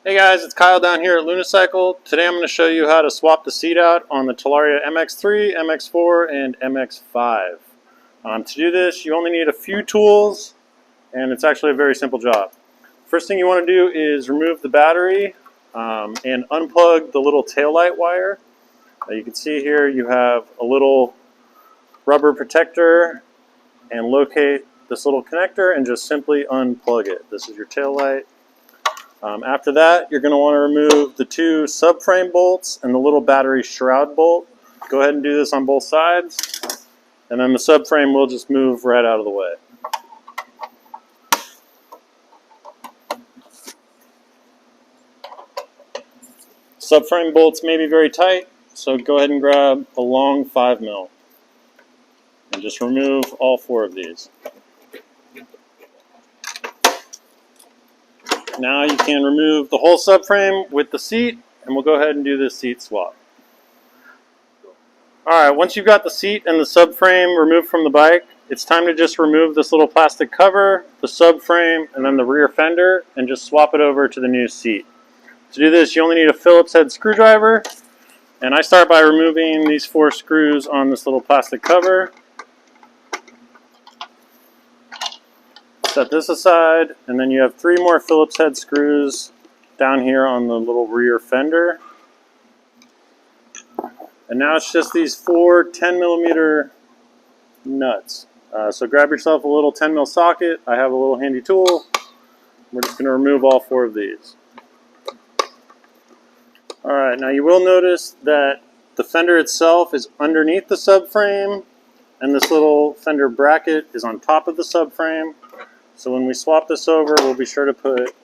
Hey guys, it's Kyle down here at Lunicycle. Today I'm going to show you how to swap the seat out on the Talaria MX3, MX4, and MX5. To do this, you only need a few tools, and it's actually a very simple job. First thing you want to do is remove the battery and unplug the little taillight wire. You can see here you have a little rubber protector, and locate this little connector and just simply unplug it. This is your taillight. After that, you're going to want to remove the two subframe bolts and the little battery shroud bolt. Go ahead and do this on both sides, and then the subframe will just move right out of the way. Subframe bolts may be very tight, so go ahead and grab a long 5mm and just remove all 4 of these. Now you can remove the whole subframe with the seat, and we'll go ahead and do this seat swap. Alright, once you've got the seat and the subframe removed from the bike, it's time to just remove this little plastic cover, the subframe, and then the rear fender, and just swap it over to the new seat. To do this, you only need a Phillips head screwdriver, and I start by removing these 4 screws on this little plastic cover. Set this aside, and then you have 3 more Phillips head screws down here on the little rear fender. And now it's just these 4 10mm nuts. So grab yourself a little 10mm socket. I have a little handy tool. We're just going to remove all 4 of these. Alright, now you will notice that the fender itself is underneath the subframe, and this little fender bracket is on top of the subframe. So when we swap this over, we'll be sure to put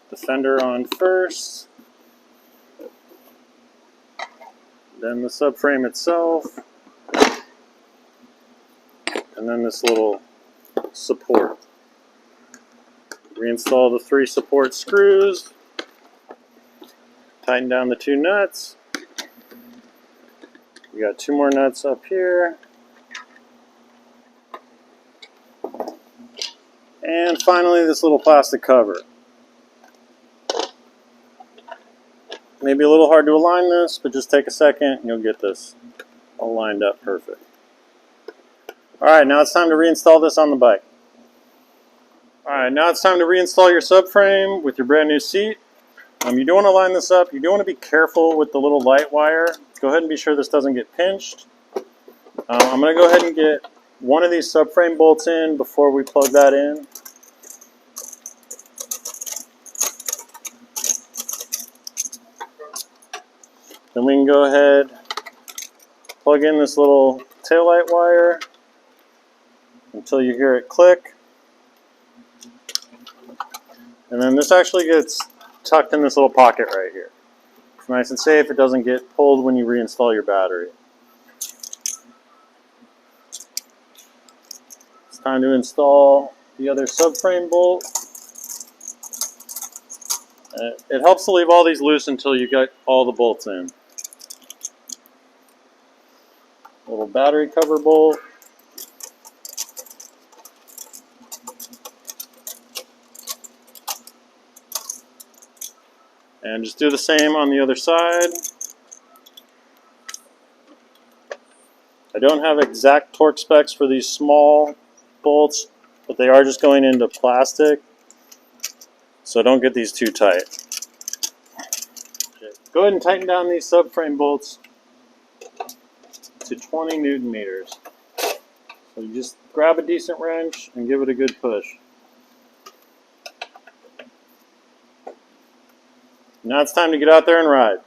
the fender on first, then the subframe itself, and then this little support. Reinstall the 3 support screws, tighten down the 2 nuts. We got 2 more nuts up here. And finally, this little plastic cover. Maybe a little hard to align this, but just take a second and you'll get this all lined up perfect. Alright, now it's time to reinstall this on the bike. Alright, now it's time to reinstall your subframe with your brand new seat. You do want to line this up. You do want to be careful with the little light wire. Go ahead and be sure this doesn't get pinched. I'm going to go ahead and get one of these subframe bolts in before we plug that in. Then we can go ahead, plug in this little taillight wire until you hear it click. And then this actually gets tucked in this little pocket right here. It's nice and safe. It doesn't get pulled when you reinstall your battery. It's time to install the other subframe bolt. It helps to leave all these loose until you get all the bolts in. Little battery cover bolt. And just do the same on the other side. I don't have exact torque specs for these small bolts, but they are just going into plastic, so don't get these too tight. Okay. Go ahead and tighten down these subframe bolts to 20 Newton meters. So you just grab a decent wrench and give it a good push. Now it's time to get out there and ride.